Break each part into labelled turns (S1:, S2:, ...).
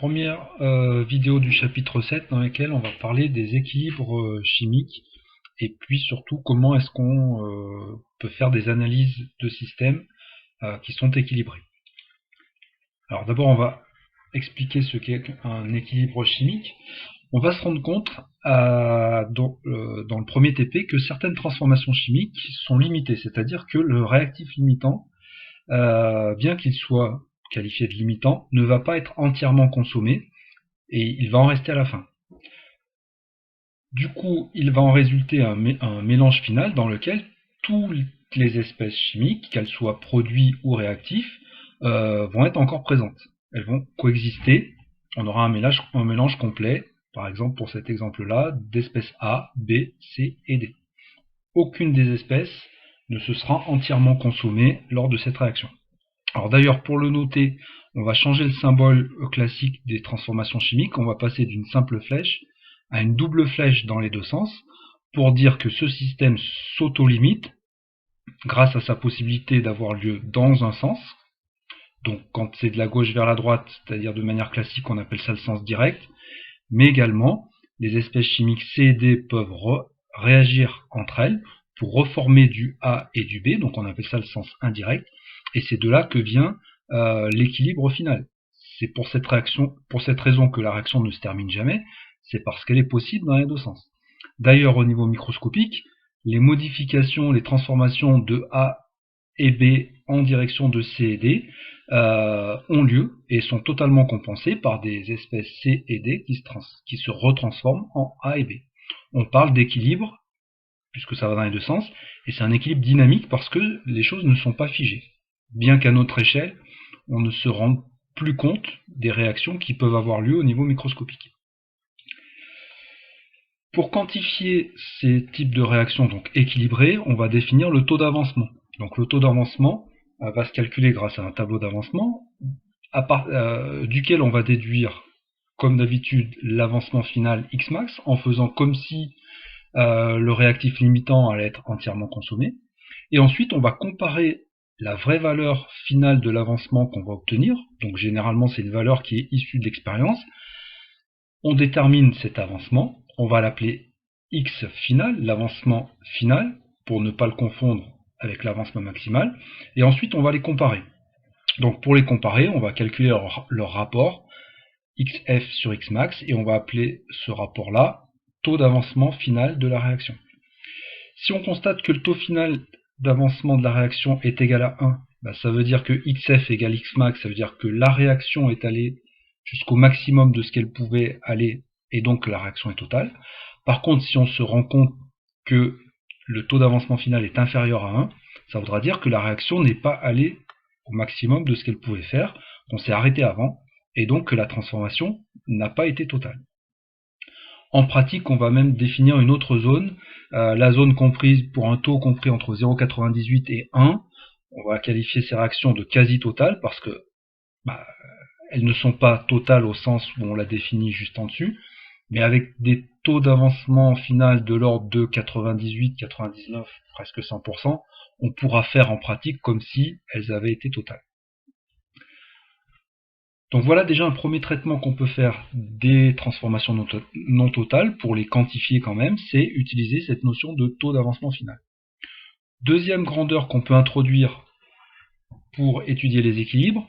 S1: première vidéo du chapitre 7 dans laquelle on va parler des équilibres chimiques et puis surtout comment est-ce qu'on peut faire des analyses de systèmes qui sont équilibrés. Alors d'abord on va expliquer ce qu'est un équilibre chimique. On va se rendre compte dans le premier TP que certaines transformations chimiques sont limitées, c'est-à-dire que le réactif limitant, bien qu'il soit qualifié de limitant, ne va pas être entièrement consommé et il va en rester à la fin. Du coup, il va en résulter un mélange final dans lequel toutes les espèces chimiques, qu'elles soient produits ou réactifs, vont être encore présentes. Elles vont coexister. On aura un mélange complet, par exemple pour cet exemple-là, d'espèces A, B, C et D. Aucune des espèces ne se sera entièrement consommée lors de cette réaction. Alors d'ailleurs, pour le noter, on va changer le symbole classique des transformations chimiques. On va passer d'une simple flèche à une double flèche dans les deux sens pour dire que ce système s'auto-limite grâce à sa possibilité d'avoir lieu dans un sens. Donc quand c'est de la gauche vers la droite, c'est-à-dire de manière classique, on appelle ça le sens direct. Mais également, les espèces chimiques C et D peuvent réagir entre elles pour reformer du A et du B, donc on appelle ça le sens indirect. Et c'est de là que vient l'équilibre final. C'est pour cette raison que la réaction ne se termine jamais, c'est parce qu'elle est possible dans les deux sens. D'ailleurs, au niveau microscopique, les modifications, les transformations de A et B en direction de C et D ont lieu et sont totalement compensées par des espèces C et D qui se retransforment en A et B. On parle d'équilibre, puisque ça va dans les deux sens, et c'est un équilibre dynamique parce que les choses ne sont pas figées. Bien qu'à notre échelle, on ne se rende plus compte des réactions qui peuvent avoir lieu au niveau microscopique. Pour quantifier ces types de réactions donc équilibrées, on va définir le taux d'avancement. Donc le taux d'avancement va se calculer grâce à un tableau d'avancement duquel on va déduire, comme d'habitude, l'avancement final Xmax en faisant comme si le réactif limitant allait être entièrement consommé. Et ensuite, on va comparer la vraie valeur finale de l'avancement qu'on va obtenir. Donc généralement, c'est une valeur qui est issue de l'expérience. On détermine cet avancement. On va l'appeler X final, l'avancement final, pour ne pas le confondre avec l'avancement maximal. Et ensuite, on va les comparer. Donc pour les comparer, on va calculer leur rapport XF sur Xmax et on va appeler ce rapport-là taux d'avancement final de la réaction. Si on constate que le taux final d'avancement de la réaction est égal à 1, ça veut dire que XF égale Xmax, ça veut dire que la réaction est allée jusqu'au maximum de ce qu'elle pouvait aller et donc que la réaction est totale. Par contre, si on se rend compte que le taux d'avancement final est inférieur à 1, ça voudra dire que la réaction n'est pas allée au maximum de ce qu'elle pouvait faire, qu'on s'est arrêté avant, et donc que la transformation n'a pas été totale. En pratique, on va même définir une autre zone, la zone comprise pour un taux compris entre 0,98 et 1. On va qualifier ces réactions de quasi-totales parce que elles ne sont pas totales au sens où on l'a défini juste en dessus, mais avec des taux d'avancement final de l'ordre de 98, 99, presque 100%, on pourra faire en pratique comme si elles avaient été totales. Donc voilà déjà un premier traitement qu'on peut faire des transformations non totales, pour les quantifier quand même, c'est utiliser cette notion de taux d'avancement final. Deuxième grandeur qu'on peut introduire pour étudier les équilibres,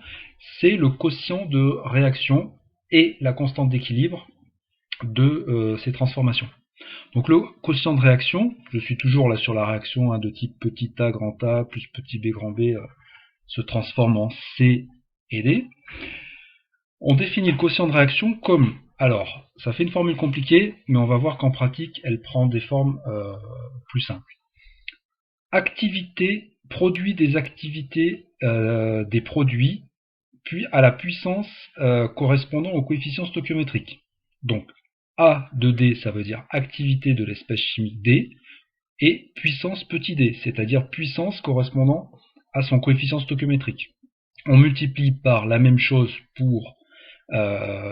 S1: c'est le quotient de réaction et la constante d'équilibre de ces transformations. Donc le quotient de réaction, je suis toujours là sur la réaction de type petit a grand A plus petit b grand B se transforme en C et D. On définit le quotient de réaction comme, alors ça fait une formule compliquée, mais on va voir qu'en pratique elle prend des formes plus simples. Activité, produit des activités des produits, puis à la puissance correspondant au coefficient stoichiométrique. Donc A de D, ça veut dire activité de l'espèce chimique D, et puissance petit d, c'est-à-dire puissance correspondant à son coefficient stoichiométrique. On multiplie par la même chose pour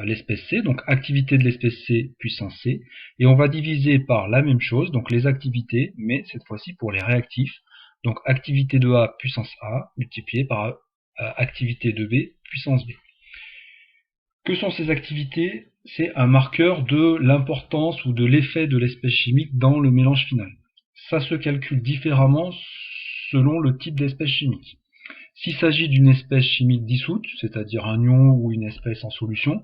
S1: l'espèce C, donc activité de l'espèce C puissance C, et on va diviser par la même chose, donc les activités, mais cette fois-ci pour les réactifs, donc activité de A puissance A multiplié par activité de B puissance B. Que sont ces activités? C'est un marqueur de l'importance ou de l'effet de l'espèce chimique dans le mélange final. Ça se calcule différemment selon le type d'espèce chimique. S'il s'agit d'une espèce chimique dissoute, c'est-à-dire un ion ou une espèce en solution,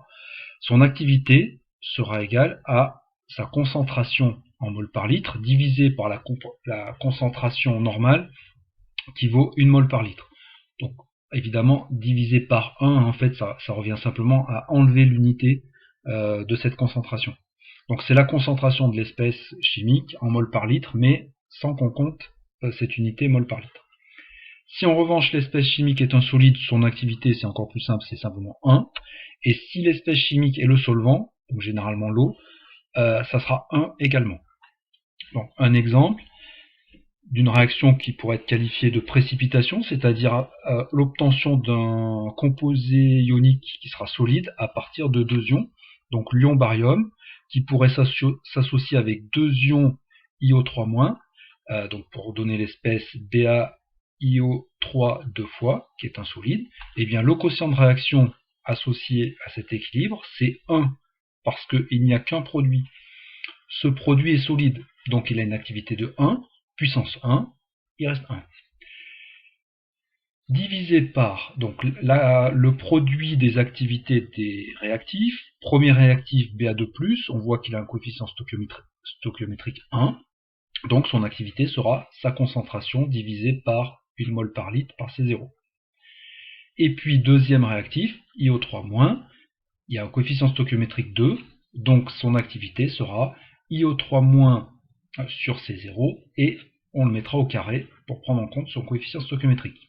S1: son activité sera égale à sa concentration en mol par litre divisé par la concentration normale qui vaut 1 mol par litre. Donc évidemment, divisé par 1, en fait, ça revient simplement à enlever l'unité de cette concentration. Donc c'est la concentration de l'espèce chimique en mol par litre, mais sans qu'on compte cette unité mol par litre. Si en revanche l'espèce chimique est un solide, son activité c'est encore plus simple, c'est simplement 1. Et si l'espèce chimique est le solvant, donc généralement l'eau, ça sera 1 également. Donc un exemple d'une réaction qui pourrait être qualifiée de précipitation, c'est-à-dire l'obtention d'un composé ionique qui sera solide à partir de 2 ions, donc l'ion barium, qui pourrait s'associer avec 2 ions IO3-, donc pour donner l'espèce BaIO3 2 fois, qui est un solide, et bien le quotient de réaction associé à cet équilibre, c'est 1, parce qu'il n'y a qu'un produit. Ce produit est solide, donc il a une activité de 1, puissance 1, il reste 1. Divisé par donc le produit des activités des réactifs. Premier réactif Ba2+, on voit qu'il a un coefficient stoichiométrique 1, donc son activité sera sa concentration divisée par 1 mol par litre par C0. Et puis deuxième réactif, IO3-, il y a un coefficient stoichiométrique 2, donc son activité sera IO3- sur C0, et on le mettra au carré pour prendre en compte son coefficient stoichiométrique.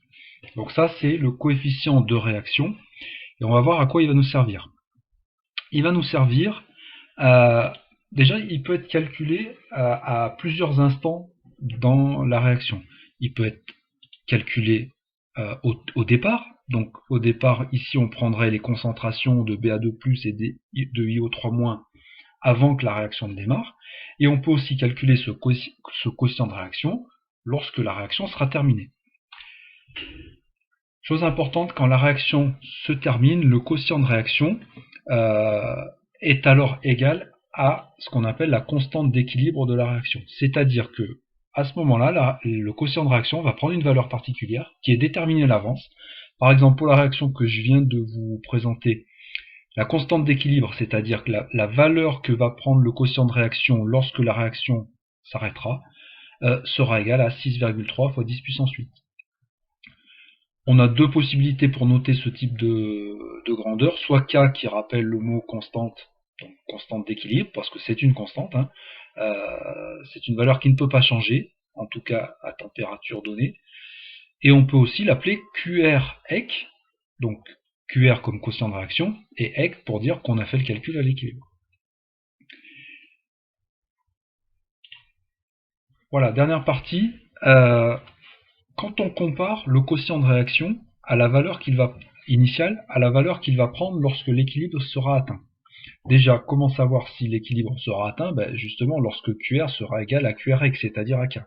S1: Donc ça, c'est le coefficient de réaction, et on va voir à quoi il va nous servir. Il va nous servir, déjà, il peut être calculé à plusieurs instants dans la réaction. Il peut être calculé au départ, donc au départ, ici, on prendrait les concentrations de Ba2+, et de IO3- avant que la réaction ne démarre, et on peut aussi calculer ce quotient de réaction lorsque la réaction sera terminée. Chose importante, quand la réaction se termine, le quotient de réaction est alors égal à ce qu'on appelle la constante d'équilibre de la réaction. C'est-à-dire que à ce moment-là, le quotient de réaction va prendre une valeur particulière qui est déterminée à l'avance. Par exemple, pour la réaction que je viens de vous présenter, la constante d'équilibre, c'est-à-dire que la valeur que va prendre le quotient de réaction lorsque la réaction s'arrêtera, sera égale à 6,3 fois 10 puissance 8. On a deux possibilités pour noter ce type de grandeur, soit K qui rappelle le mot constante, donc constante d'équilibre, parce que c'est une constante, hein, c'est une valeur qui ne peut pas changer, en tout cas à température donnée, et on peut aussi l'appeler QR-EC, donc QR comme quotient de réaction, et EC pour dire qu'on a fait le calcul à l'équilibre. Voilà, dernière partie. Quand on compare le quotient de réaction à la valeur initiale à la valeur qu'il va prendre lorsque l'équilibre sera atteint. Déjà, comment savoir si l'équilibre sera atteint? Justement, lorsque QR sera égal à QRX, c'est-à-dire à K.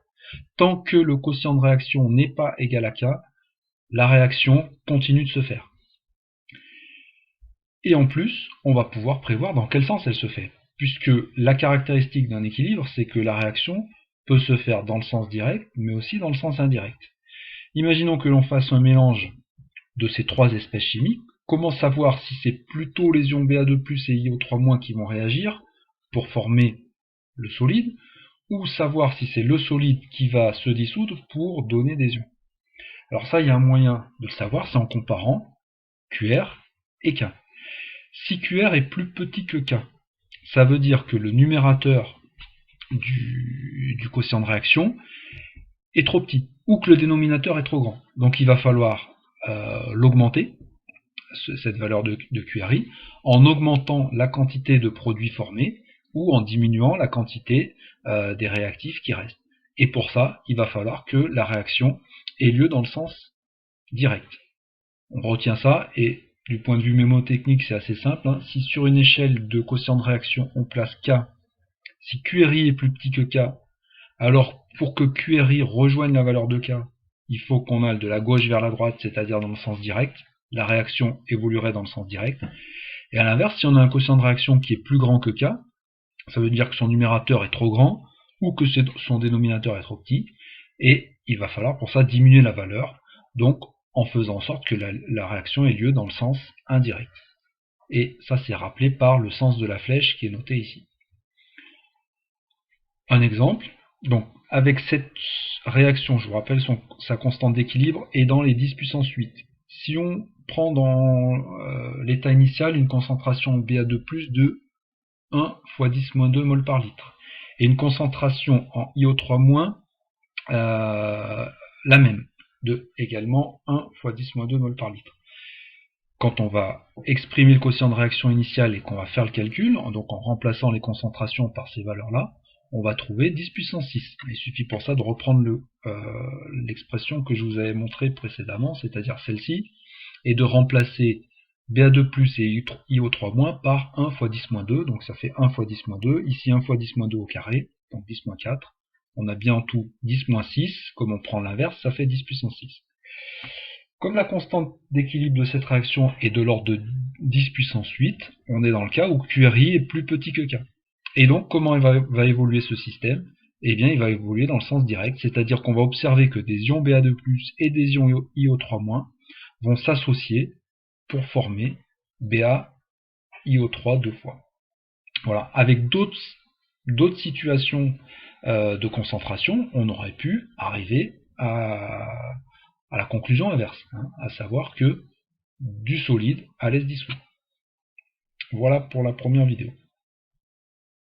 S1: Tant que le quotient de réaction n'est pas égal à K, la réaction continue de se faire. Et en plus, on va pouvoir prévoir dans quel sens elle se fait, puisque la caractéristique d'un équilibre, c'est que la réaction peut se faire dans le sens direct, mais aussi dans le sens indirect. Imaginons que l'on fasse un mélange de ces trois espèces chimiques. Comment savoir si c'est plutôt les ions Ba2+ et IO3- qui vont réagir pour former le solide, ou savoir si c'est le solide qui va se dissoudre pour donner des ions? Alors ça, il y a un moyen de le savoir, c'est en comparant QR et K. Si QR est plus petit que K, ça veut dire que le numérateur du quotient de réaction est trop petit, ou que le dénominateur est trop grand. Donc il va falloir l'augmenter, cette valeur de QRI, en augmentant la quantité de produits formés, ou en diminuant la quantité des réactifs qui restent. Et pour ça, il va falloir que la réaction ait lieu dans le sens direct. On retient ça, et du point de vue mémotechnique, c'est assez simple, hein. Si sur une échelle de quotient de réaction, on place K, si QRI est plus petit que K, alors pour que QRI rejoigne la valeur de K, il faut qu'on aille de la gauche vers la droite, c'est-à-dire dans le sens direct. La réaction évoluerait dans le sens direct. Et à l'inverse, si on a un quotient de réaction qui est plus grand que K, ça veut dire que son numérateur est trop grand ou que son dénominateur est trop petit, et il va falloir pour ça diminuer la valeur, donc en faisant en sorte que la réaction ait lieu dans le sens indirect. Et ça c'est rappelé par le sens de la flèche qui est noté ici. Un exemple, donc avec cette réaction, je vous rappelle, sa constante d'équilibre est dans les 10 puissance 8. Si on prend dans l'état initial une concentration Ba2+, de 1 fois 10-2 mol par litre, et une concentration en IO3- la même, de également 1 fois 10-2 mol par litre. Quand on va exprimer le quotient de réaction initial et qu'on va faire le calcul, donc en remplaçant les concentrations par ces valeurs-là, on va trouver 10 puissance 6. Il suffit pour ça de reprendre l'expression que je vous avais montrée précédemment, c'est-à-dire celle-ci, et de remplacer Ba2+ et IO3- par 1 fois 10-2, donc ça fait 1 fois 10-2, ici 1 fois 10-2 au carré, donc 10-4. On a bien en tout 10-6, comme on prend l'inverse, ça fait 10 puissance 6. Comme la constante d'équilibre de cette réaction est de l'ordre de 10 puissance 8, on est dans le cas où QRI est plus petit que K. Et donc, comment va évoluer ce système? Eh bien, il va évoluer dans le sens direct, c'est-à-dire qu'on va observer que des ions Ba2+ et des ions IO3- vont s'associer pour former BaIO3 deux fois. Voilà. Avec d'autres situations de concentration, on aurait pu arriver à la conclusion inverse, à savoir que du solide allait se dissoudre. Voilà pour la première vidéo.